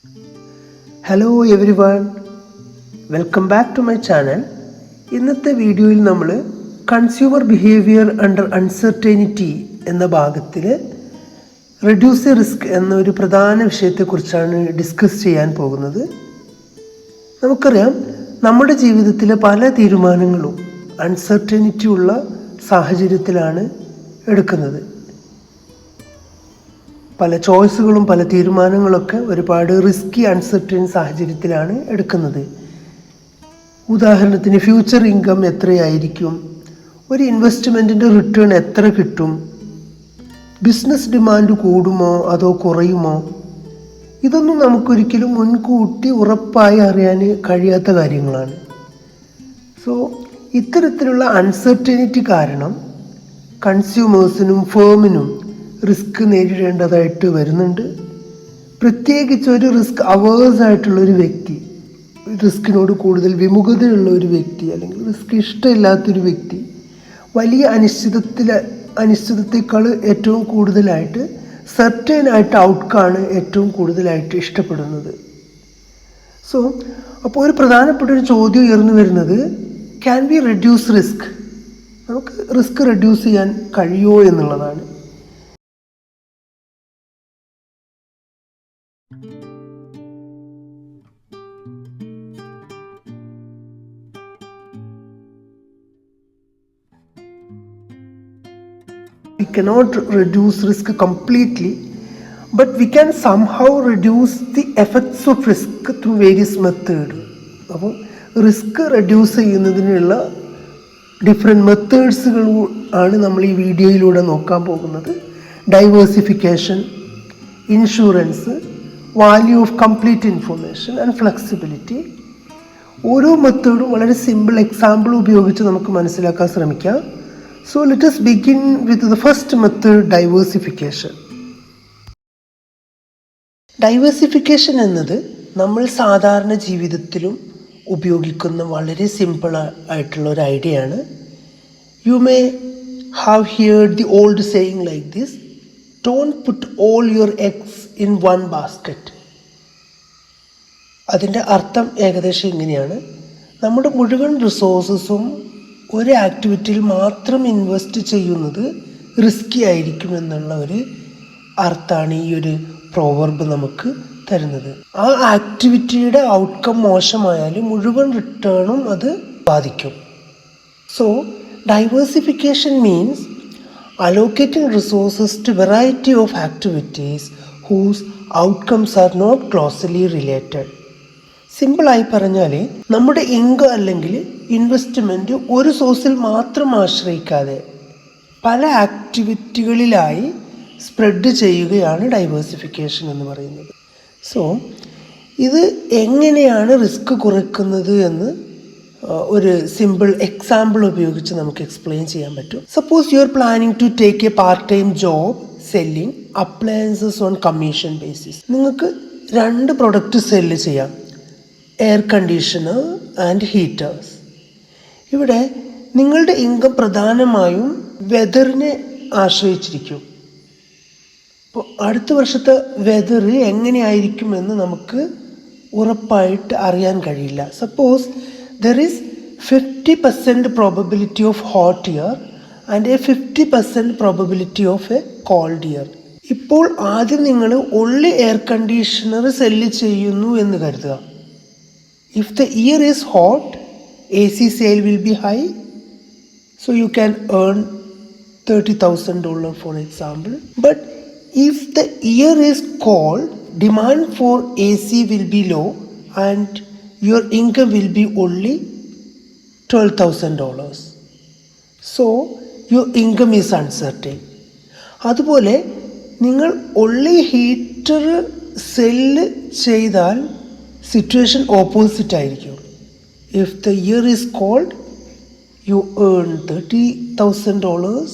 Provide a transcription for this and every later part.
Hello everyone, welcome back to my channel. ഇന്നത്തെ വീഡിയോയിൽ നമ്മൾ കൺസ്യൂമർ ബിഹേവിയർ അണ്ടർ അൺസർട്ടനിറ്റി എന്ന ഭാഗത്തിൽ റെഡ്യൂസ് റിസ്ക് എന്നൊരു പ്രധാന വിഷയത്തെക്കുറിച്ചാണ് ഡിസ്കസ് ചെയ്യാൻ പോകുന്നത്. നമുക്കറിയാം, നമ്മുടെ ജീവിതത്തിലെ പല തീരുമാനങ്ങളും അൺസർട്ടനിറ്റി ഉള്ള സാഹചര്യത്തിലാണ് എടുക്കുന്നത്. പല ചോയ്സുകളും പല തീരുമാനങ്ങളൊക്കെ ഒരുപാട് റിസ്കി അൺസർട്ടൻ സാഹചര്യത്തിലാണ് എടുക്കുന്നത്. ഉദാഹരണത്തിന്, ഫ്യൂച്ചർ ഇൻകം എത്രയായിരിക്കും, ഒരു ഇൻവെസ്റ്റ്മെൻറ്റിൻ്റെ റിട്ടേൺ എത്ര കിട്ടും, ബിസിനസ് ഡിമാൻഡ് കൂടുമോ അതോ കുറയുമോ, ഇതൊന്നും നമുക്കൊരിക്കലും മുൻകൂട്ടി ഉറപ്പായി അറിയാൻ കഴിയാത്ത കാര്യങ്ങളാണ്. സോ ഇത്തരത്തിലുള്ള അൺസർട്ടനിറ്റി കാരണം കൺസ്യൂമേഴ്സിനും ഫേമിനും റിസ്ക് നേരിടേണ്ടതായിട്ട് വരുന്നുണ്ട്. പ്രത്യേകിച്ച് ഒരു റിസ്ക് അവേഴ്സ് ആയിട്ടുള്ളൊരു വ്യക്തി, റിസ്കിനോട് കൂടുതൽ വിമുഖതയുള്ള ഒരു വ്യക്തി, അല്ലെങ്കിൽ റിസ്ക് ഇഷ്ടമില്ലാത്തൊരു വ്യക്തി വലിയ അനിശ്ചിതത്വത്തേക്കാൾ ഏറ്റവും കൂടുതലായിട്ട് സർട്ടേൺ ആയിട്ട് ഔട്ട്കാണ് ഏറ്റവും കൂടുതലായിട്ട് ഇഷ്ടപ്പെടുന്നത്. സോ അപ്പോൾ ഒരു പ്രധാനപ്പെട്ട ഒരു ചോദ്യം ഉയർന്നു വരുന്നത്, ക്യാൻ വി റെഡ്യൂസ് റിസ്ക്? നമുക്ക് റിസ്ക് റെഡ്യൂസ് ചെയ്യാൻ കഴിയുമോ എന്നുള്ളതാണ്. We cannot reduce risk completely, but we can somehow reduce the effects of risk through various methods. അപ്പോൾ റിസ്ക് റെഡ്യൂസ് ചെയ്യുന്നതിനുള്ള ഡിഫറെൻറ്റ് മെത്തേഡ്സുകൾ ആണ് നമ്മൾ ഈ വീഡിയോയിലൂടെ നോക്കാൻ പോകുന്നത്. Diversification, insurance, value of complete information and flexibility. ഓരോ മെത്തേഡും വളരെ സിമ്പിൾ എക്സാമ്പിൾ ഉപയോഗിച്ച് നമുക്ക് മനസ്സിലാക്കാൻ ശ്രമിക്കാം. So let us begin with the first method, diversification. Diversification എന്നത് നമ്മൾ സാധാരണ ജീവിതത്തിലും ഉപയോഗിക്കുന്ന വളരെ സിമ്പിൾ ആയിട്ടുള്ള ഒരു ഐഡിയ ആണ്. You may have heard the old saying like this: don't put all your eggs in one basket. അതിൻ്റെ അർത്ഥം ഏകദേശം ഇങ്ങനെയാണ്: നമ്മുടെ മുഴുവൻ റിസോഴ്സസും ഒരു ആക്ടിവിറ്റിയിൽ മാത്രം ഇൻവെസ്റ്റ് ചെയ്യുന്നത് റിസ്കി ആയിരിക്കും എന്നുള്ള ഒരു അർത്ഥമാണ് ഈ ഒരു പ്രോവർബ് നമുക്ക് തരുന്നത്. ആ ആക്ടിവിറ്റിയുടെ ഔട്ട്കം മോശമായാലും മുഴുവൻ റിട്ടേണും അത് ബാധിക്കും. So diversification means allocating resources to variety of activities whose outcomes are not closely related. സിമ്പിളായി പറഞ്ഞാൽ, നമ്മുടെ ഇൻകം അല്ലെങ്കിൽ ഇൻവെസ്റ്റ്മെൻറ്റ് ഒരു സോഴ്സിൽ മാത്രം ആശ്രയിക്കാതെ പല ആക്ടിവിറ്റികളിലായി സ്പ്രെഡ് ചെയ്യുകയാണ് ഡൈവേഴ്സിഫിക്കേഷൻ എന്ന് പറയുന്നത്. സോ ഇത് എങ്ങനെയാണ് റിസ്ക് കുറയ്ക്കുന്നത് എന്ന് ഒരു സിമ്പിൾ എക്സാമ്പിൾ ഉപയോഗിച്ച് നമുക്ക് എക്സ്പ്ലെയിൻ ചെയ്യാൻ പറ്റും. Suppose you are planning to take a part time job selling appliances on commission basis. നിങ്ങൾക്ക് 2 പ്രൊഡക്റ്റ് സെല്ല് ചെയ്യാം: എയർ കണ്ടീഷണർ ആൻഡ് ഹീറ്റേഴ്സ്. ഇവിടെ നിങ്ങളുടെ ഇൻകം പ്രധാനമായും വെതറിനെ ആശ്രയിച്ചിരിക്കും. അപ്പോൾ അടുത്ത വർഷത്തെ വെതർ എങ്ങനെയായിരിക്കുമെന്ന് നമുക്ക് ഉറപ്പായിട്ട് അറിയാൻ കഴിയില്ല. Suppose there is 50% probability of hot year and a 50% probability of a cold year. ഇപ്പോൾ ആദ്യം നിങ്ങൾ ഒൺലി എയർ കണ്ടീഷണർ സെല്ല് ചെയ്യുന്നു എന്ന് കരുതുക. If the year is hot, AC sale will be high, so you can earn $30,000 for example. But if the year is cold, demand for AC will be low and your income will be only $12,000. So your income is uncertain. അതുപോലെ നിങ്ങൾ only heater sell ചെയ്താൽ situation opposite ആയിരിക്കും. If the year is cold, you earn $30,000,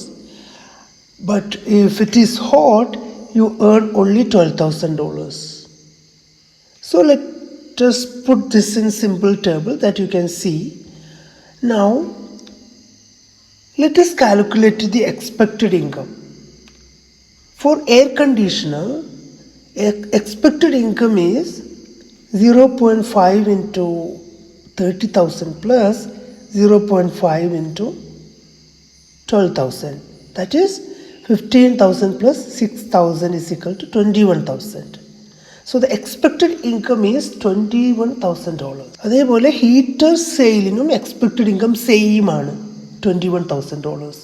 but if it is hot, you earn only $12,000. So let us put this in simple table that you can see. Now let us calculate the expected income. For air conditioner, expected income is 0.5 into 30,000 plus 0.5 into 12,000. That is 15,000 plus 6,000 is equal to 21,000. So the expected income is $21,000. അതേപോലെ heater സെയിലിനും expected income same ആണ്, $21,000.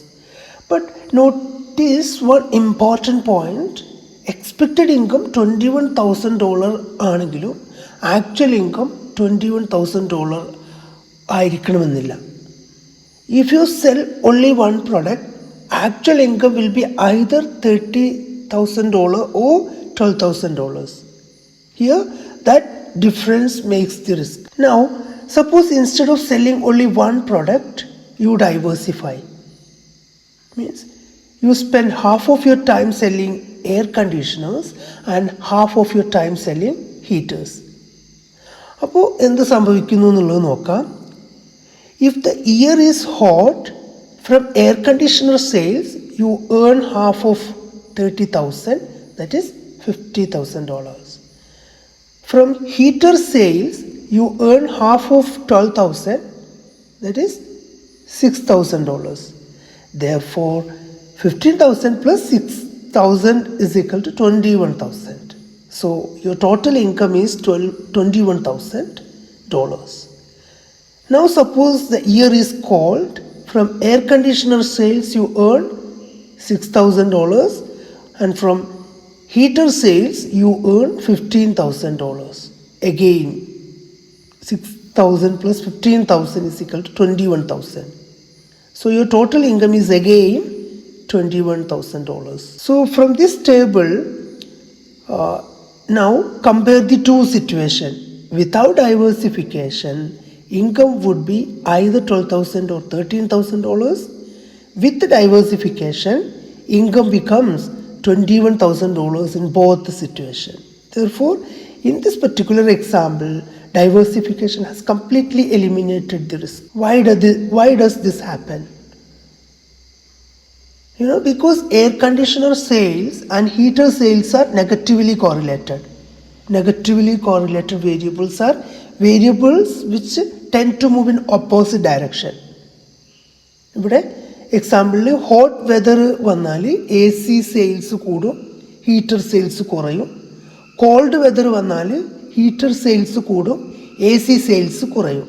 But notice one important point. Expected income $21,000 ആണെങ്കിലും actual income $21,000 ആയിരിക്കണമെന്നില്ല. If you sell only one product, actual income will be either $30,000 or $12,000. Here, that difference makes the risk. Now, suppose instead of selling only one product, you diversify. Means you spend half of your time selling air conditioners and half of your time selling heaters. അപ്പോൾ എന്ത് സംഭവിക്കുന്നു എന്നുള്ളത് നോക്കാം. If the year is hot, from air conditioner sales, you earn half of 30,000, that is $50,000. From heater sales, you earn half of 12,000, that is $6,000. Therefore, 15,000 plus 6,000 is equal to 21,000. So, your total income is $21,000. Now suppose the year is cold. From air conditioner sales you earn $6,000 and from heater sales you earn $15,000. Again 6,000 plus 15,000 is equal to 21,000. So your total income is again $21,000. So from this table, now compare the two situations. Without diversification, income would be either $12,000 or $13,000. With diversification, income becomes $21,000 in both the situations. Therefore, in this particular example, diversification has completely eliminated the risk. Why does this happen? Because air conditioner sales and heater sales are negatively correlated. Negatively correlated variables are variables which tend to move in opposite direction. ഇവിടെ എക്സാമ്പിളിൽ hot weather വന്നാൽ AC sales കൂടും, heater sales കുറയും. Cold weather വന്നാൽ heater sales കൂടും, AC sales കുറയും.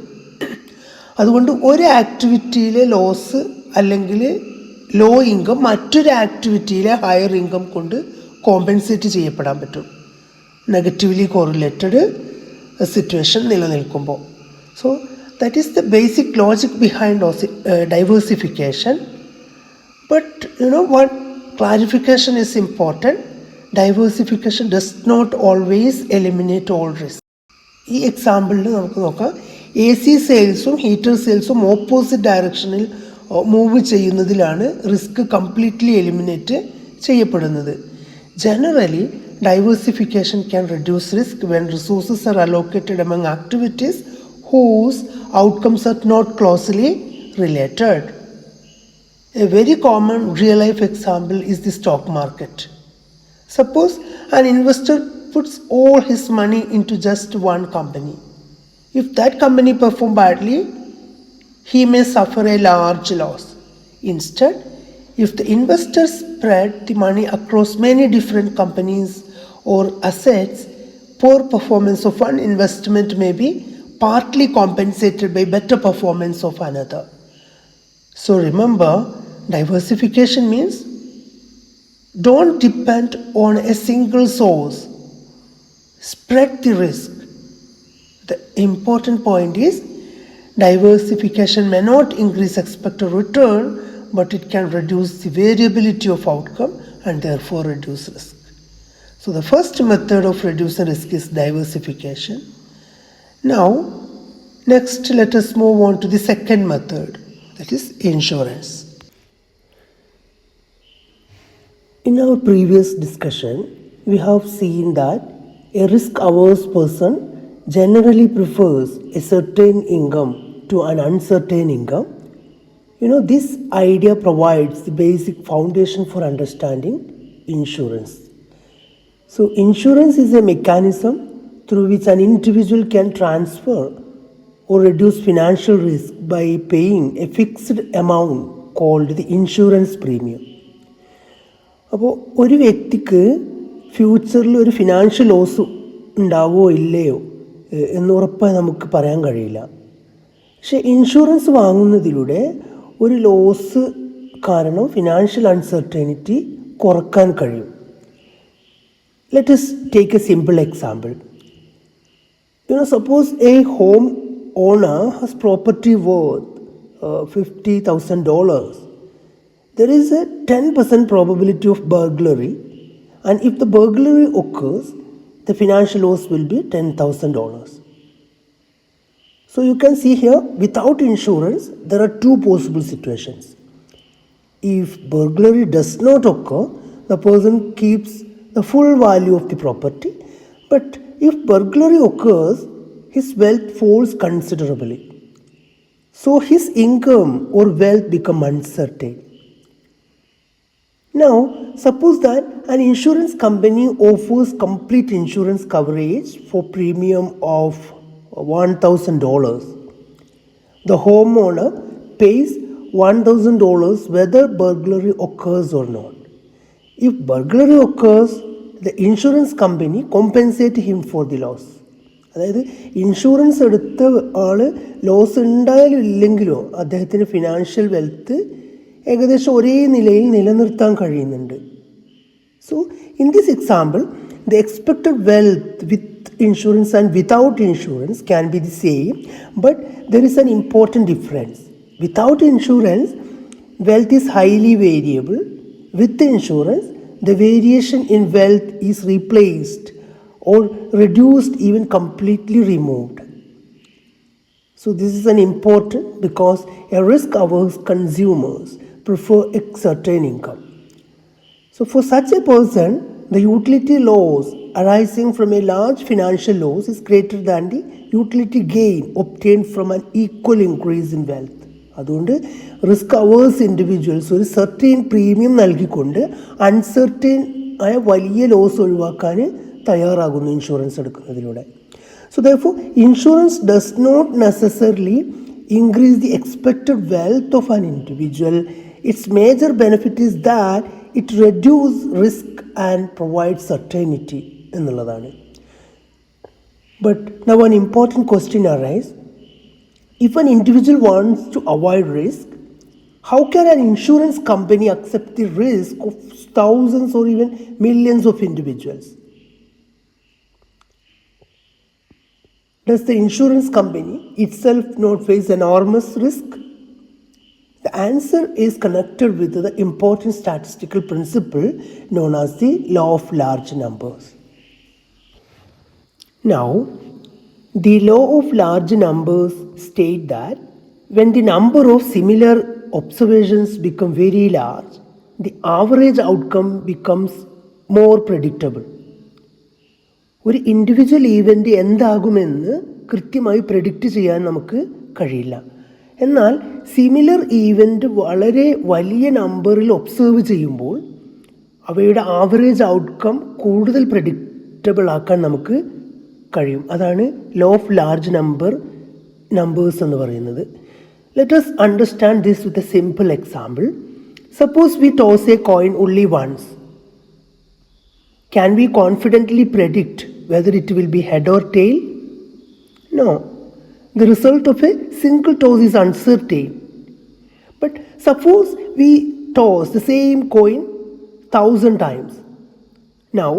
അതുകൊണ്ട് ഒരു ആക്ടിവിറ്റിയിലെ ലോസ് അല്ലെങ്കിൽ ലോ ഇൻകം മറ്റൊരു ആക്ടിവിറ്റിയിലെ ഹയർ ഇൻകം കൊണ്ട് കോമ്പൻസേറ്റ് ചെയ്യപ്പെടാൻ പറ്റും, നെഗറ്റീവ്ലി കോറിലേറ്റഡ് സിറ്റുവേഷൻ നിലനിൽക്കുമ്പോൾ. So that is the basic logic behind diversification. But one clarification is important. Diversification does not always eliminate all risk. ഈ എക്സാമ്പിളിൽ നമുക്ക് നോക്കാം, AC സെയിൽസും ഹീറ്റർ സെയിൽസും ഓപ്പോസിറ്റ് ഡയറക്ഷനിൽ മൂവ് ചെയ്യുന്നതിലാണ് റിസ്ക് കംപ്ലീറ്റ്ലി എലിമിനേറ്റ് ചെയ്യപ്പെടുന്നത്. Generally diversification can reduce risk when resources are allocated among activities whose outcomes are not closely related. A very common real-life example is the stock market. Suppose an investor puts all his money into just one company. If that company performs badly, he may suffer a large loss. Instead, if the investor spread the money across many different companies or assets, poor performance of one investment may be partly compensated by better performance of another. So remember, diversification means don't depend on a single source. Spread the risk. The important point is diversification may not increase expected return, but it can reduce the variability of outcome and therefore reduce risk. So the first method of reducing risk is diversification. Now, next let us move on to the second method, that is insurance. In our previous discussion, we have seen that a risk-averse person generally prefers a certain income to an uncertain income. This idea provides the basic foundation for understanding insurance. So insurance is a mechanism through which an individual can transfer or reduce financial risk by paying a fixed amount called the insurance premium. അപ്പോൾ ഒരു വ്യക്തിക്ക് ഫ്യൂച്ചറിൽ ഒരു financial loss ഉണ്ടാവുമോ ഇല്ലയോ എന്ന് ഉറപ്പായി നമുക്ക് പറയാൻ കഴിയില്ല. പക്ഷേ ഇൻഷുറൻസ് വാങ്ങുന്നതിലൂടെ ഒരു ലോസ് കാരണം ഫിനാൻഷ്യൽ അൺസർട്ടനിറ്റി കുറക്കാൻ കഴിയും. Let us take a simple example. Suppose a home owner has property worth $50,000. There is a 10% probability of burglary, and if the burglary occurs, the financial loss will be $10,000. So you can see here, without insurance, there are two possible situations. If burglary does not occur, the person keeps the full value of the property, but if burglary occurs, his wealth falls considerably. So his income or wealth become uncertain. Now, suppose that an insurance company offers complete insurance coverage for premium of $1,000. The homeowner pays $1,000 whether burglary occurs or not. If burglary occurs, the insurance company compensates him for the loss. അതായത് insurance എടുത്ത ആൾ loss ഉണ്ടായാലും ഇല്ലെങ്കിലോ അദ്ദേഹത്തിന് financial wealth ഏകദേശം ഒരേ നിലയിൽ നിലനിർത്താൻ കഴിയുന്നുണ്ട്. So in this example the expected wealth with insurance and without insurance can be the same, but there is an important difference. Without insurance wealth is highly variable. With insurance, the variation in wealth is replaced or reduced, even completely removed. So this is an important because a risk-averse consumers prefer a certain income. So for such a person, the utility loss arising from a large financial loss is greater than the utility gain obtained from an equal increase in wealth. അതുകൊണ്ട് risk averse individuals ഒരു certain premium നൽകിക്കൊണ്ട് uncertain ആയ വലിയ loss ഒഴിവാക്കാൻ തയ്യാറാകുന്നു insurance എടുക്കുന്നതിലൂടെ. So therefore insurance does not necessarily increase the expected wealth of an individual. Its major benefit is that it reduce risk and provide certainty എന്നുള്ളതാണ്. But now an important question arises. If an individual wants to avoid risk, how can an insurance company accept the risk of thousands or even millions of individuals? Does the insurance company itself not face enormous risk? The answer is connected with the important statistical principle known as the law of large numbers. Now, the law of large numbers state that when the number of similar observations become very large, the average outcome becomes more predictable. ഒരു individual event എന്താകുമെന്ന് കൃത്യമായി predict ചെയ്യാൻ നമുക്ക് കഴിയില്ല. എന്നാൽ similar event വളരെ വലിയ നമ്പറിൽ observe ചെയ്യുമ്പോൾ അവയുടെ ആവറേജ് ഔട്ട്കം കൂടുതൽ പ്രെഡിക്റ്റബിൾ ആക്കാൻ നമുക്ക് കഴിയും. അതാണ് ലോ ഓഫ് ലാർജ് നമ്പേഴ്സ് എന്ന് പറയുന്നത്. Let us understand this with a simple example. Suppose we toss a coin only once. Can we confidently predict whether it will be head or tail? No. The result of a single toss is uncertain. But suppose we toss the same coin 1,000 times. Now,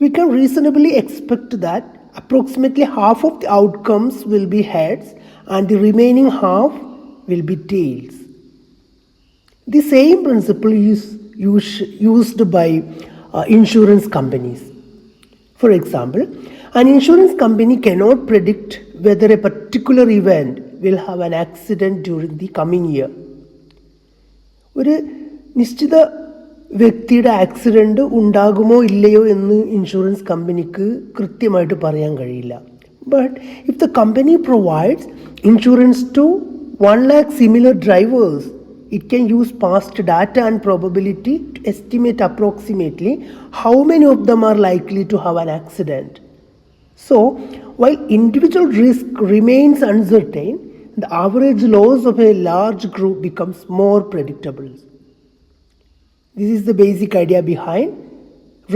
we can reasonably expect that approximately half of the outcomes will be heads and the remaining half will be tails. The same principle is used by insurance companies. For example, an insurance company cannot predict whether a particular event will have an accident during the coming year. ഒരു നിശ്ചിത വ്യക്തിയുടെ accident ഉണ്ടാകുമോ ഇല്ലയോ എന്ന് insurance കമ്പനിക്ക് കൃത്യമായിട്ട് പറയാൻ കഴിയില്ല. But if the company provides insurance to 1,00,000 similar drivers, it can use past data and probability to estimate approximately how many of them are likely to have an accident. So, while individual risk remains uncertain, the average loss of a large group becomes more predictable. This is the basic idea behind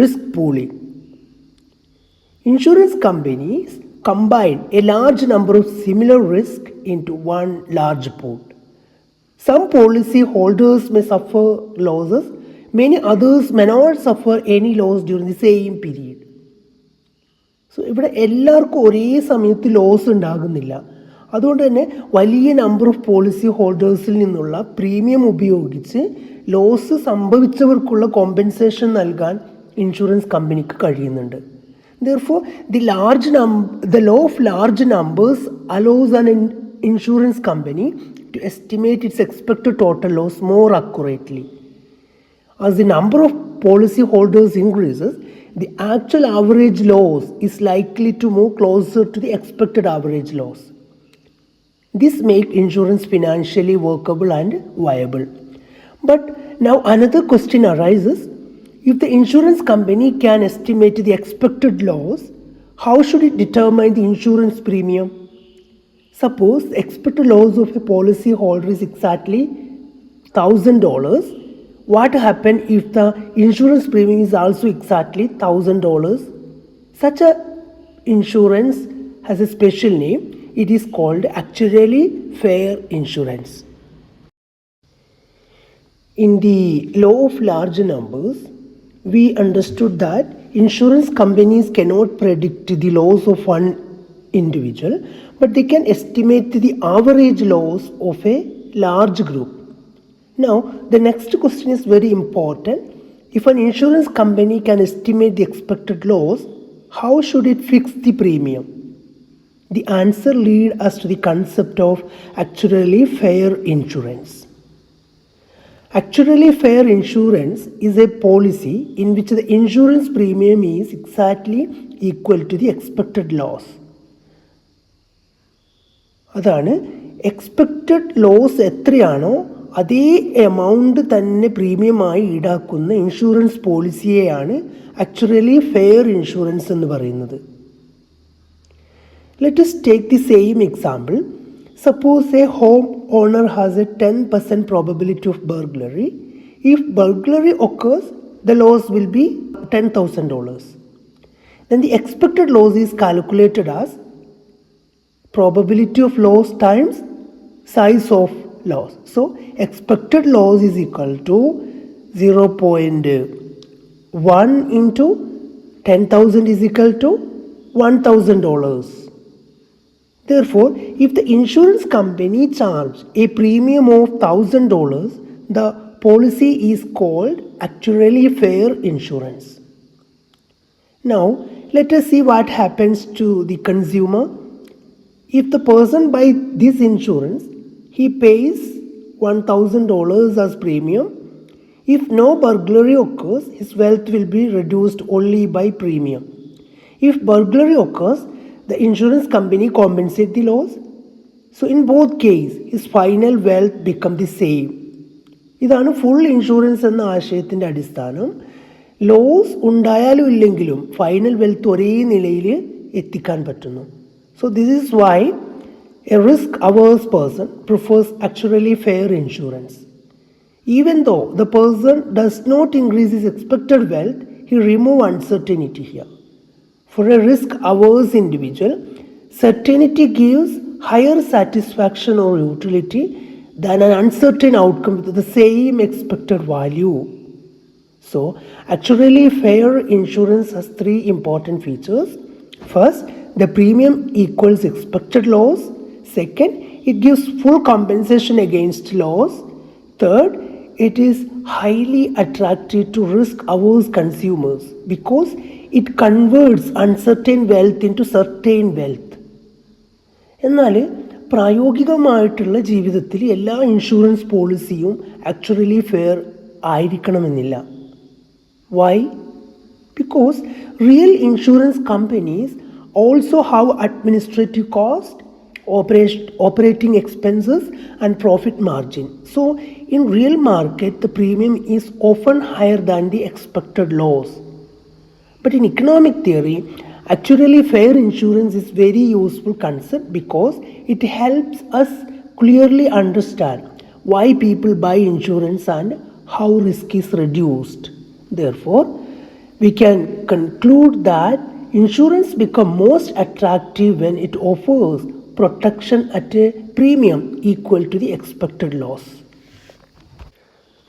risk pooling. Insurance companies combine a large number of similar risks into one large pool. Some policy holders may suffer losses, many others may not suffer any loss during the same period. So ഇവിടെ എല്ലാവർക്കും ഒരേ സമയത്ത് loss ഉണ്ടാകുന്നില്ല. അതുകൊണ്ട് തന്നെ വലിയ number of policy ഹോൾഡേഴ്സിൽ നിന്നുള്ള premium ഉപയോഗിച്ച് ലോസ് സംഭവിച്ചവർക്കുള്ള കോമ്പൻസേഷൻ നൽകാൻ ഇൻഷുറൻസ് കമ്പനിക്ക് കഴിയുന്നുണ്ട്. Therefore, the law of large numbers allows an insurance company to estimate its expected total loss more accurately. As the number of policy holders increases, the actual average loss is likely to move closer to the expected average loss. This makes insurance financially workable and viable. But now another question arises. If the insurance company can estimate the expected loss, how should it determine the insurance premium? Suppose the expected loss of a policy holder is exactly $1,000. What happens if the insurance premium is also exactly $1,000? Such a insurance has a special name. It is called actuarially fair insurance. In the law of large numbers, we understood that insurance companies cannot predict the loss of one individual, but they can estimate the average loss of a large group. Now, the next question is very important. If an insurance company can estimate the expected loss, how should it fix the premium? The answer leads us to the concept of actuarially fair insurance. Actuarially fair insurance is a policy in which the insurance premium is exactly equal to the expected loss. അതാണ് expected loss എത്രയാണോ അതേ amount തന്നെ പ്രീമിയമായി ഈടാക്കുന്ന insurance പോളിസിയെയാണ് actually fair insurance എന്ന് പറയുന്നത്. Let us take the same example. Suppose a home owner has a 10% probability of burglary. If burglary occurs, the loss will be $10,000. Then the expected loss is calculated as probability of loss times size of loss. So expected loss is equal to 0.1 into 10,000 is equal to $1,000. Therefore, if the insurance company charges a premium of $1,000, the policy is called actuarially fair insurance. Now, let us see what happens to the consumer. If the person buys this insurance, he pays $1,000 as premium. If no burglary occurs, his wealth will be reduced only by premium. If burglary occurs, the insurance company compensates the loss. So in both cases, his final wealth becomes the same. ഇതാണ് full insurance എന്ന ആശയത്തിൻ്റെ അടിസ്ഥാനം. Loss ഉണ്ടായാലും ഇല്ലെങ്കിലും final wealth ഒരേ നിലയിൽ എത്തിക്കാൻ പറ്റുന്നു. So this is why a risk-averse person prefers actuarially fair insurance. Even though the person does not increase his expected wealth, he removes uncertainty here. For a risk-averse individual, certainty gives higher satisfaction or utility than an uncertain outcome with the same expected value. So, actuarially fair insurance has three important features. First, the premium equals expected loss. Second, it gives full compensation against loss. Third, it is highly attractive to risk-averse consumers because it converts uncertain wealth into certain wealth. എന്നാൽ പ്രായോഗികമായിട്ടുള്ള ജീവിതത്തിൽ എല്ലാ insurance പോളിസിയും actually fair ആയിരിക്കണമെന്നില്ല. Why? Because real insurance companies also have administrative cost, operating expenses and profit margin. So in real market, the premium is often higher than the expected loss. But in economic theory, Actually, fair insurance is very useful concept because it helps us clearly understand why people buy insurance and how risk is reduced. Therefore, we can conclude that insurance becomes most attractive when it offers protection at a premium equal to the expected loss.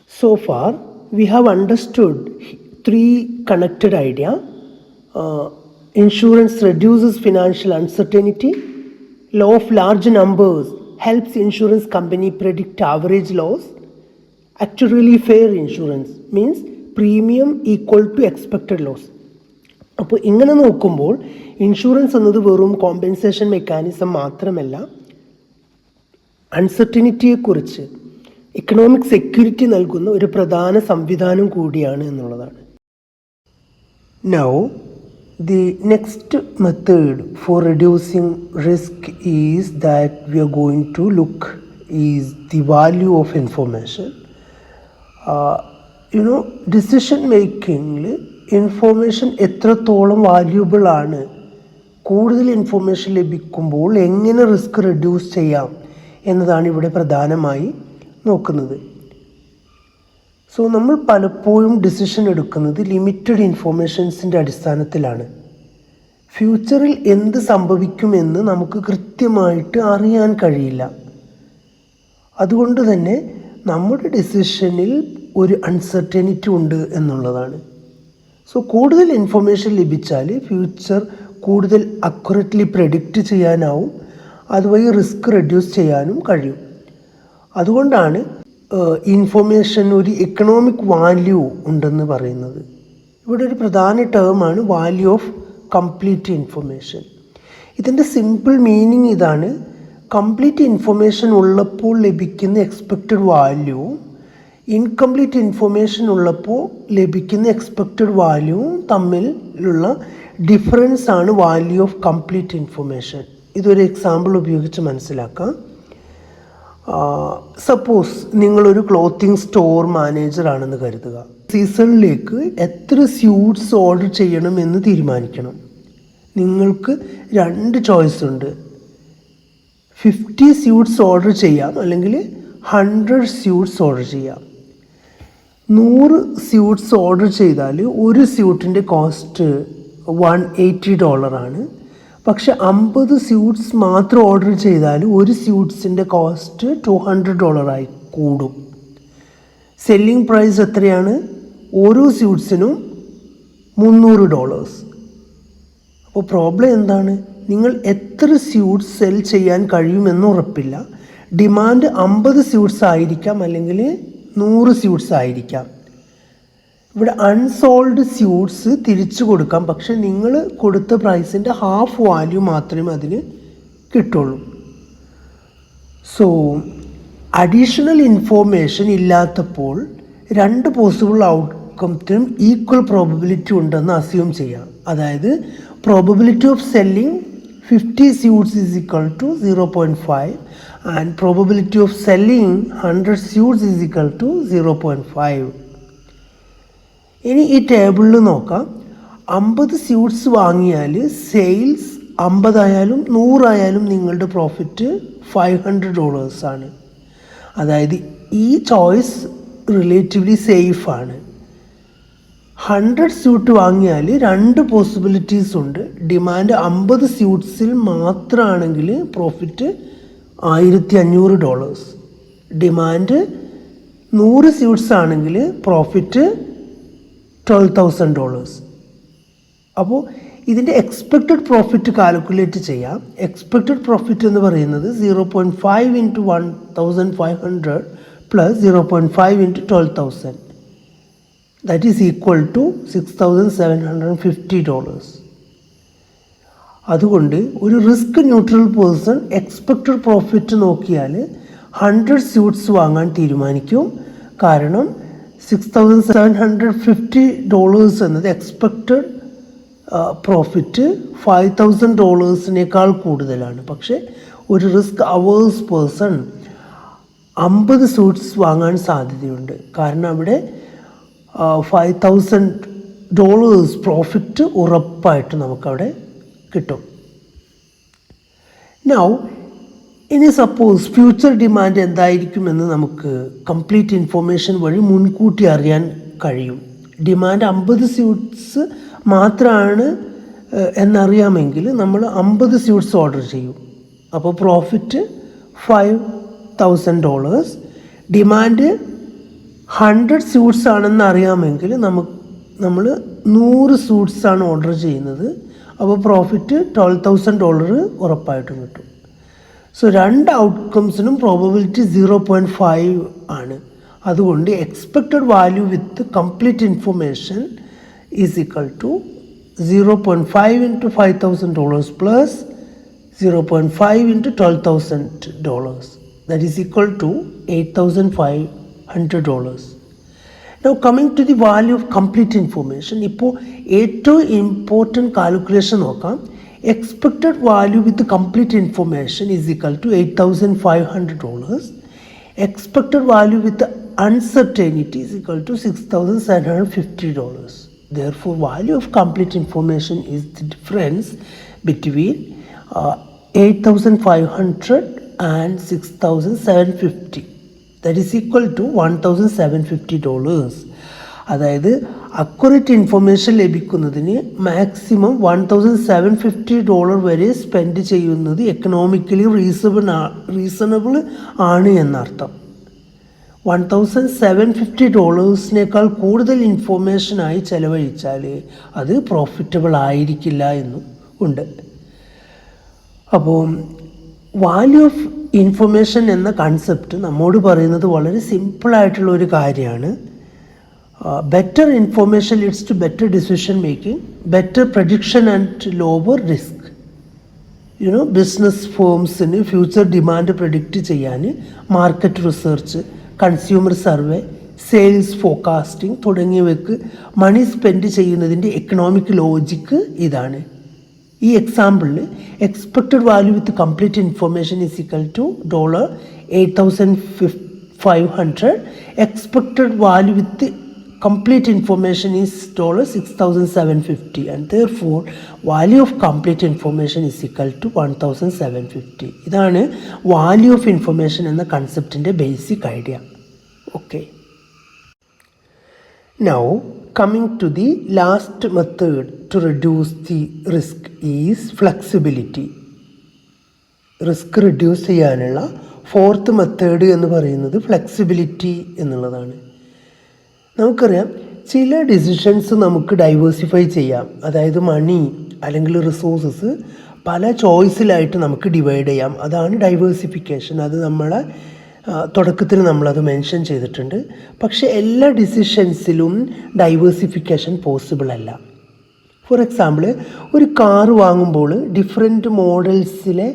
So far, we have understood three connected ideas. Insurance reduces financial uncertainty. Law of large numbers helps insurance company predict average loss. Actually fair insurance means premium equal to expected loss. അപ്പോൾ ഇങ്ങനെ നോക്കുമ്പോൾ insurance എന്നത് വെറും compensation mechanism മാത്രമല്ല, അൺസർട്ടിനിറ്റിയെക്കുറിച്ച് economic security നൽകുന്ന ഒരു പ്രധാന സംവിധാനം കൂടിയാണ് എന്നുള്ളതാണ്. Now, the next method for reducing risk is that we are going to look is the value of information. Decision making information എത്രത്തോളം വാല്യൂബിൾ ആണ്, കൂടുതൽ ഇൻഫോർമേഷൻ ലഭിക്കുമ്പോൾ എങ്ങനെ റിസ്ക് റെഡ്യൂസ് ചെയ്യാം എന്നതാണ് ഇവിടെ പ്രധാനമായി നോക്കുന്നത്. സോ നമ്മൾ പലപ്പോഴും ഡിസിഷൻ എടുക്കുന്നത് ലിമിറ്റഡ് ഇൻഫോർമേഷൻസിൻ്റെ അടിസ്ഥാനത്തിലാണ്. ഫ്യൂച്ചറിൽ എന്ത് സംഭവിക്കുമെന്ന് നമുക്ക് കൃത്യമായിട്ട് അറിയാൻ കഴിയില്ല. അതുകൊണ്ട് തന്നെ നമ്മുടെ ഡിസിഷനിൽ ഒരു അൺസർട്ടനിറ്റി ഉണ്ട് എന്നുള്ളതാണ്. സോ കൂടുതൽ ഇൻഫോർമേഷൻ ലഭിച്ചാൽ ഫ്യൂച്ചർ കൂടുതൽ അക്യുറേറ്റ്ലി പ്രെഡിക്റ്റ് ചെയ്യാനാവും, അതുവഴി റിസ്ക് റെഡ്യൂസ് ചെയ്യാനും കഴിയും. അതുകൊണ്ടാണ് ഇൻഫോർമേഷൻ ഒരു എക്കണോമിക് വാല്യൂ ഉണ്ടെന്ന് പറയുന്നത്. ഇവിടെ ഒരു പ്രധാന ടേമാണ് വാല്യൂ ഓഫ് കംപ്ലീറ്റ് ഇൻഫർമേഷൻ. ഇതിൻ്റെ സിമ്പിൾ മീനിങ് ഇതാണ്: കംപ്ലീറ്റ് ഇൻഫർമേഷൻ ഉള്ളപ്പോൾ ലഭിക്കുന്ന എക്സ്പെക്റ്റഡ് വാല്യൂ, ഇൻകംപ്ലീറ്റ് ഇൻഫർമേഷൻ ഉള്ളപ്പോൾ ലഭിക്കുന്ന എക്സ്പെക്റ്റഡ് വാല്യൂവും തമ്മിലുള്ള ഡിഫറൻസ് ആണ് വാല്യൂ ഓഫ് കംപ്ലീറ്റ് ഇൻഫർമേഷൻ. ഇതൊരു എക്സാമ്പിൾ ഉപയോഗിച്ച് മനസ്സിലാക്കാം. സപ്പോസ് നിങ്ങളൊരു ക്ലോത്തിങ് സ്റ്റോർ മാനേജർ ആണെന്ന് കരുതുക. സീസണിലേക്ക് എത്ര സ്യൂട്ട്സ് ഓർഡർ ചെയ്യണം എന്ന് തീരുമാനിക്കണം. നിങ്ങൾക്ക് 2 ചോയ്സ് ഉണ്ട്. 50 സ്യൂട്ട്സ് ഓർഡർ ചെയ്യാം, അല്ലെങ്കിൽ 100 സ്യൂട്ട്സ് ഓർഡർ ചെയ്യാം. 100 സ്യൂട്ട്സ് ഓർഡർ ചെയ്താൽ ഒരു സ്യൂട്ടിൻ്റെ കോസ്റ്റ് $180 ആണ്. പക്ഷെ 50 സ്യൂട്ട്സ് മാത്രം ഓർഡർ ചെയ്താൽ ഒരു സ്യൂട്ട്സിൻ്റെ കോസ്റ്റ് $200 ആയി കൂടും. സെല്ലിംഗ് പ്രൈസ് എത്രയാണ്? ഓരോ സ്യൂട്ട്സിനും $300. അപ്പോൾ പ്രോബ്ലം എന്താണ്? നിങ്ങൾ എത്ര സ്യൂട്ട്സ് സെൽ ചെയ്യാൻ കഴിയുമെന്ന് ഉറപ്പില്ല. ഡിമാൻഡ് 50 സ്യൂട്ട്സ് ആയിരിക്കാം, അല്ലെങ്കിൽ 100 സ്യൂട്ട്സ് ആയിരിക്കാം. ഇവിടെ അൺസോൾഡ് സ്യൂട്ട്സ് തിരിച്ചു കൊടുക്കാം, പക്ഷെ നിങ്ങൾ കൊടുത്ത പ്രൈസിൻ്റെ ഹാഫ് വാല്യൂ മാത്രമേ അതിന് കിട്ടുള്ളൂ. സോ അഡീഷണൽ ഇൻഫോർമേഷൻ ഇല്ലാത്തപ്പോൾ 2 പോസിബിൾ ഔട്ട്കംസിനും ഈക്വൽ പ്രോബബിലിറ്റി ഉണ്ടെന്ന് അസ്യൂം ചെയ്യാം. അതായത് probability of selling 50 suits is equal to 0.5 and probability of selling 100 suits is equal to 0.5. ഇനി ഈ ടേബിളിൽ നോക്കാം. 50 സ്യൂട്ട്സ് വാങ്ങിയാൽ സെയിൽസ് 50 ആയാലും 100 ആയാലും നിങ്ങളുടെ പ്രോഫിറ്റ് $500 ആണ്. അതായത് ഈ ചോയ്സ് റിലേറ്റീവ്ലി സേഫ് ആണ്. 100 സ്യൂട്ട് വാങ്ങിയാൽ 2 പോസിബിലിറ്റീസ് ഉണ്ട്. ഡിമാൻഡ് 50 സ്യൂട്ട്സിൽ മാത്രമാണെങ്കിൽ പ്രോഫിറ്റ് $1500. ഡിമാൻഡ് 100 സ്യൂട്ട്സ് ആണെങ്കിൽ പ്രോഫിറ്റ് $12,000. അപ്പോൾ ഇതിൻ്റെ എക്സ്പെക്റ്റഡ് പ്രോഫിറ്റ് കാൽക്കുലേറ്റ് ചെയ്യാം. എക്സ്പെക്റ്റഡ് പ്രോഫിറ്റ് എന്ന് പറയുന്നത് 0.5 into 1500 plus 0.5 into 12,000, that is equal to $6,750. അതുകൊണ്ട് ഒരു risk neutral person expected profit നോക്കിയാൽ 100 സ്യൂട്ട്സ് വാങ്ങാൻ തീരുമാനിക്കും. കാരണം $6,750 എന്നത് എക്സ്പെക്റ്റഡ് പ്രോഫിറ്റ് $5,000 കൂടുതലാണ്. പക്ഷേ ഒരു റിസ്ക് അവേഴ്സ് പേഴ്സൺ 50 സ്യൂട്ട്സ് വാങ്ങാൻ സാധ്യതയുണ്ട്. കാരണം അവിടെ $5,000 പ്രോഫിറ്റ് ഉറപ്പായിട്ട് നമുക്കവിടെ കിട്ടും. നൗ ഇനി സപ്പോസ് ഫ്യൂച്ചർ ഡിമാൻഡ് എന്തായിരിക്കുമെന്ന് നമുക്ക് കംപ്ലീറ്റ് ഇൻഫോർമേഷൻ വഴി മുൻകൂട്ടി അറിയാൻ കഴിയും. ഡിമാൻഡ് 50 സ്യൂട്ട്സ് മാത്രമാണ് എന്നറിയാമെങ്കിൽ നമ്മൾ 50 സ്യൂട്ട്സ് ഓർഡർ ചെയ്യും. അപ്പോൾ പ്രോഫിറ്റ് $5,000. ഡിമാൻഡ് 100 സ്യൂട്ട്സ് ആണെന്ന് അറിയാമെങ്കിൽ നമ്മൾ 100 സ്യൂട്ട്സ് ആണ് ഓർഡർ ചെയ്യുന്നത്. അപ്പോൾ പ്രോഫിറ്റ് $12,000 ഉറപ്പായിട്ടും കിട്ടും. സോ രണ്ട് ഔട്ട്കംസിനും പ്രോബബിലിറ്റി 0.5 ആണ്. അതുകൊണ്ട് expected value with complete information is equal to 0.5 into $5,000 plus 0.5 into $12,000. That is equal to $8,500. Now coming to the value of complete information, ഇപ്പോൾ ഏറ്റവും ഇമ്പോർട്ടൻറ്റ് കാൽക്കുലേഷൻ നോക്കാം. Expected value with complete information is equal to $8,500. Expected value with uncertainty is equal to $6,750. Therefore, value of complete information is the difference between 8,500 and 6,750. That is equal to $1,750. അതായത് accurate information ലഭിക്കുന്നതിന് maximum $1,750 വരെ spend ചെയ്യുന്നത് economically reasonable ആണ് എന്നർത്ഥം. $1,750 കൂടുതൽ ഇൻഫോർമേഷനായി ചിലവഴിച്ചാൽ അത് profitable ആയിരിക്കില്ല എന്നും ഉണ്ട്. അപ്പോൾ വാല്യൂ ഓഫ് ഇൻഫർമേഷൻ എന്ന കൺസെപ്റ്റ് നമ്മോട് പറയുന്നത് വളരെ സിമ്പിളായിട്ടുള്ള ഒരു കാര്യമാണ്. Better information leads to better decision making, better prediction and lower risk. Business ഫേംസിന് ഫ്യൂച്ചർ ഡിമാൻഡ് പ്രഡിക്റ്റ് ചെയ്യാൻ market research, consumer survey, sales forecasting തുടങ്ങിയവയ്ക്ക് മണി സ്പെൻഡ് ചെയ്യുന്നതിൻ്റെ എക്കണോമിക് ലോജിക്ക് ഇതാണ്. ഈ എക്സാമ്പിളിൽ expected value with complete information is equal to $8,500. Expected value with complete information is $6,750, and therefore value of complete information is equal to $1,750. ഇതാണ് value of information എന്ന കൺസെപ്റ്റിൻ്റെ basic idea. Okay, now coming to the last method to reduce the risk is flexibility. Risk reduce ചെയ്യാനുള്ള fourth method എന്ന് പറയുന്നത് flexibility എന്നുള്ളതാണ്. നമുക്കറിയാം ചില decisions നമുക്ക് ഡൈവേഴ്സിഫൈ ചെയ്യാം. അതായത് മണി അല്ലെങ്കിൽ റിസോഴ്സസ് പല ചോയ്സിലായിട്ട് നമുക്ക് ഡിവൈഡ് ചെയ്യാം. അതാണ് ഡൈവേഴ്സിഫിക്കേഷൻ. അത് നമ്മളെ തുടക്കത്തിൽ നമ്മളത് മെൻഷൻ ചെയ്തിട്ടുണ്ട്. പക്ഷേ എല്ലാ ഡിസിഷൻസിലും ഡൈവേഴ്സിഫിക്കേഷൻ പോസിബിൾ അല്ല. ഫോർ എക്സാമ്പിൾ, ഒരു കാർ വാങ്ങുമ്പോൾ ഡിഫറെൻറ്റ് മോഡൽസിലെ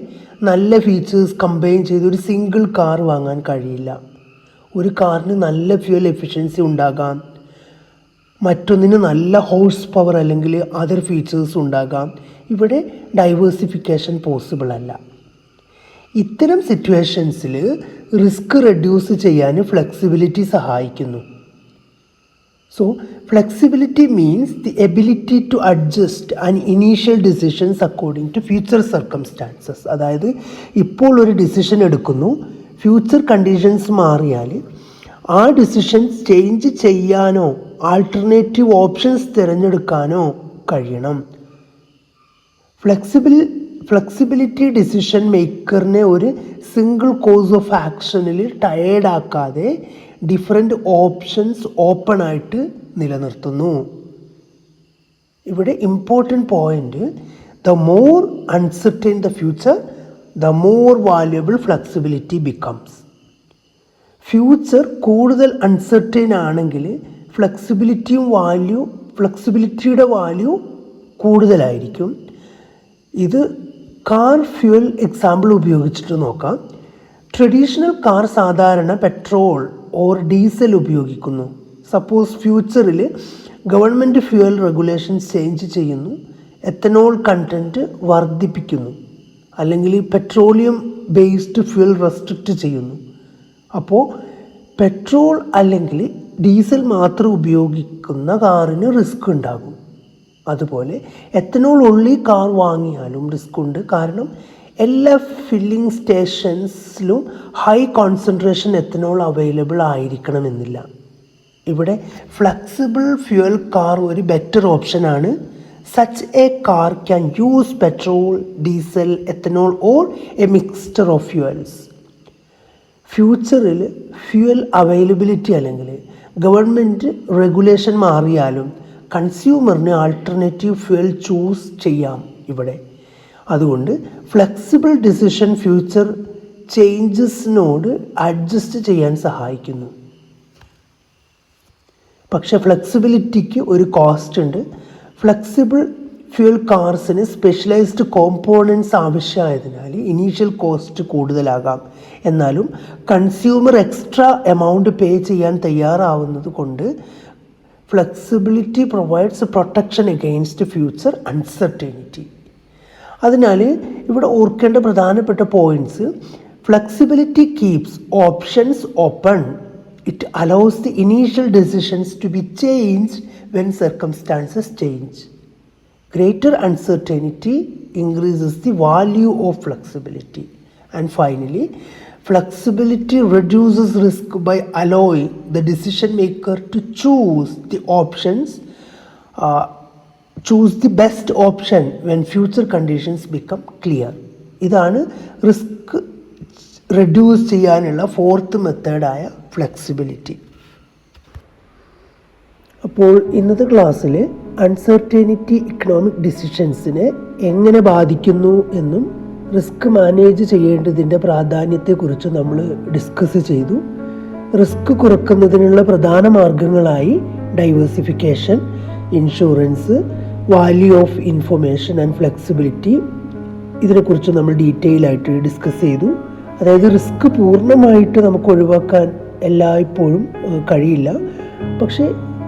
നല്ല ഫീച്ചേഴ്സ് കമ്പൈൻ ചെയ്ത് ഒരു സിംഗിൾ കാർ വാങ്ങാൻ കഴിയില്ല. ഒരു കാറിന് നല്ല ഫ്യൂൽ എഫിഷ്യൻസി ഉണ്ടാകാം, മറ്റൊന്നിന് നല്ല ഹോഴ്സ് പവർ അല്ലെങ്കിൽ അതർ ഫീച്ചേഴ്സ് ഉണ്ടാകാം. ഇവിടെ ഡൈവേഴ്സിഫിക്കേഷൻ പോസിബിൾ അല്ല. ഇത്തരം സിറ്റുവേഷൻസിൽ റിസ്ക് റെഡ്യൂസ് ചെയ്യാൻ ഫ്ലെക്സിബിലിറ്റി സഹായിക്കുന്നു. So flexibility means the ability to adjust and initial decisions according to future circumstances. അതായത് ഇപ്പോൾ ഒരു ഡിസിഷൻ എടുക്കുന്നു, ഫ്യൂച്ചർ കണ്ടീഷൻസ് മാറിയാൽ ആ ഡിസിഷൻ ചേഞ്ച് ചെയ്യാനോ ആൾട്ടർനേറ്റീവ് ഓപ്ഷൻസ് തിരഞ്ഞെടുക്കാനോ കഴിയണം. ഫ്ലെക്സിബിലിറ്റി ഡിസിഷൻ മേക്കറിനെ ഒരു സിംഗിൾ കോഴ്സ് ഓഫ് ആക്ഷനിൽ ടയേർഡാക്കാതെ ഡിഫറെൻ്റ് ഓപ്ഷൻസ് ഓപ്പൺ ആയിട്ട് നിലനിർത്തുന്നു. ഇവിടെ important point, the more uncertain the future, the more valuable flexibility becomes. Future കൂടുതൽ അൺസർട്ടൈൻ ആണെങ്കിൽ ഫ്ലെക്സിബിലിറ്റിയുടെ വാല്യൂ കൂടുതലായിരിക്കും. ഇത് കാർ ഫ്യൂൽ എക്സാമ്പിൾ ഉപയോഗിച്ചിട്ട് നോക്കാം. ട്രഡീഷണൽ കാർ സാധാരണ പെട്രോൾ ഓർ ഡീസൽ ഉപയോഗിക്കുന്നു. സപ്പോസ് ഫ്യൂച്ചറിൽ ഗവൺമെൻറ് ഫ്യൂൽ റെഗുലേഷൻസ് ചേഞ്ച് ചെയ്യുന്നു, എത്തനോൾ കണ്ടൻറ്റ് വർദ്ധിപ്പിക്കുന്നു, അല്ലെങ്കിൽ പെട്രോളിയം ബേസ്ഡ് ഫ്യൂൽ റെസ്ട്രിക്റ്റ് ചെയ്യുന്നു. അപ്പോൾ പെട്രോൾ അല്ലെങ്കിൽ ഡീസൽ മാത്രം ഉപയോഗിക്കുന്ന കാറിന് റിസ്ക് ഉണ്ടാകും. അതുപോലെ എത്തനോൾ ഉള്ളി കാർ വാങ്ങിയാലും റിസ്ക് ഉണ്ട്. കാരണം എല്ലാ ഫില്ലിംഗ് സ്റ്റേഷൻസിലും ഹൈ കോൺസെൻട്രേഷൻ എത്തനോൾ അവൈലബിൾ ആയിരിക്കണമെന്നില്ല. ഇവിടെ ഫ്ലെക്സിബിൾ ഫ്യൂവൽ കാർ ഒരു ബെറ്റർ ഓപ്ഷനാണ്. Such a car can use petrol, diesel, ethanol or a mixture of fuels. ഫ്യൂച്ചറിൽ ഫ്യൂവൽ അവൈലബിലിറ്റി അല്ലെങ്കിൽ ഗവൺമെൻറ് റെഗുലേഷൻ മാറിയാലും കൺസ്യൂമറിന് ആൾട്ടർനേറ്റീവ് ഫ്യൂവൽ ചൂസ് ചെയ്യാം ഇവിടെ. അതുകൊണ്ട് ഫ്ലെക്സിബിൾ ഡിസിഷൻ ഫ്യൂച്ചർ ചേഞ്ചസിനോട് അഡ്ജസ്റ്റ് ചെയ്യാൻ സഹായിക്കുന്നു. പക്ഷേ ഫ്ലെക്സിബിലിറ്റിക്ക് ഒരു കോസ്റ്റ് ഉണ്ട്. ഫ്ലെക്സിബിൾ ഫ്യൂവൽ കാർസിന് സ്പെഷ്യലൈസ്ഡ് കോമ്പോണൻറ്റ്സ് ആവശ്യമായതിനാൽ ഇനീഷ്യൽ കോസ്റ്റ് കൂടുതലാകാം. എന്നാലും കൺസ്യൂമർ എക്സ്ട്രാ എമൗണ്ട് പേ ചെയ്യാൻ തയ്യാറാവുന്നത് കൊണ്ട് flexibility provides protection against future uncertainty. അതിനാൽ ഇവിടെ ഓർക്കേണ്ട പ്രധാനപ്പെട്ട points: flexibility keeps options open. It allows the initial decisions to be changed when circumstances change. Greater uncertainty increases the value of flexibility. And finally, flexibility reduces risk by allowing the decision maker to choose the best option when future conditions become clear. ഇതാണ് risk reduce ചെയ്യാനുള്ള fourth മെത്തേഡായ flexibility. അപ്പോൾ ഇന്നത്തെ ക്ലാസ്സിൽ uncertainty economic ഡിസിഷൻസിനെ എങ്ങനെ ബാധിക്കുന്നു എന്നും risk manage ചെയ്യേണ്ടതിൻ്റെ പ്രാധാന്യത്തെക്കുറിച്ച് നമ്മൾ ഡിസ്കസ് ചെയ്തു. റിസ്ക് കുറയ്ക്കുന്നതിനുള്ള പ്രധാന മാർഗങ്ങളായി diversification, insurance, value of information and flexibility, ഇതിനെക്കുറിച്ച് നമ്മൾ ഡീറ്റെയിൽ ആയിട്ട് ഡിസ്കസ് ചെയ്തു. അതായത് റിസ്ക് പൂർണ്ണമായിട്ട് നമുക്ക് ഒഴിവാക്കാൻ എല്ലായ്പ്പോഴും കഴിയില്ല. പക്ഷേ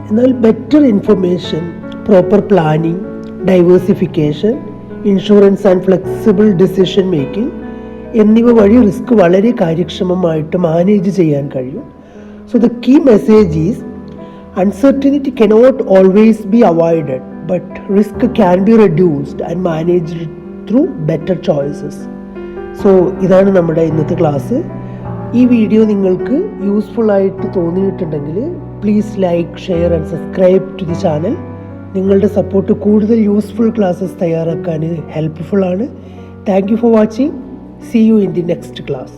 എന്നാൽ better information, proper planning, diversification, insurance and flexible decision making എന്നിവ വഴി റിസ്ക് വളരെ കാര്യക്ഷമമായിട്ട് മാനേജ് ചെയ്യാൻ കഴിയും. So the key message is uncertainty cannot always be avoided, but risk can be reduced and managed through better choices. So ഇതാണ് നമ്മുടെ ഇന്നത്തെ class. ഈ വീഡിയോ നിങ്ങൾക്ക് യൂസ്ഫുൾ ആയിട്ട് തോന്നിയിട്ടുണ്ടെങ്കിൽ please like, share and subscribe to the channel. നിങ്ങളുടെ support കൂടുതൽ useful classes തയ്യാറാക്കാൻ ഹെൽപ്ഫുൾ ആണ്. Thank you for watching. See you in the next class.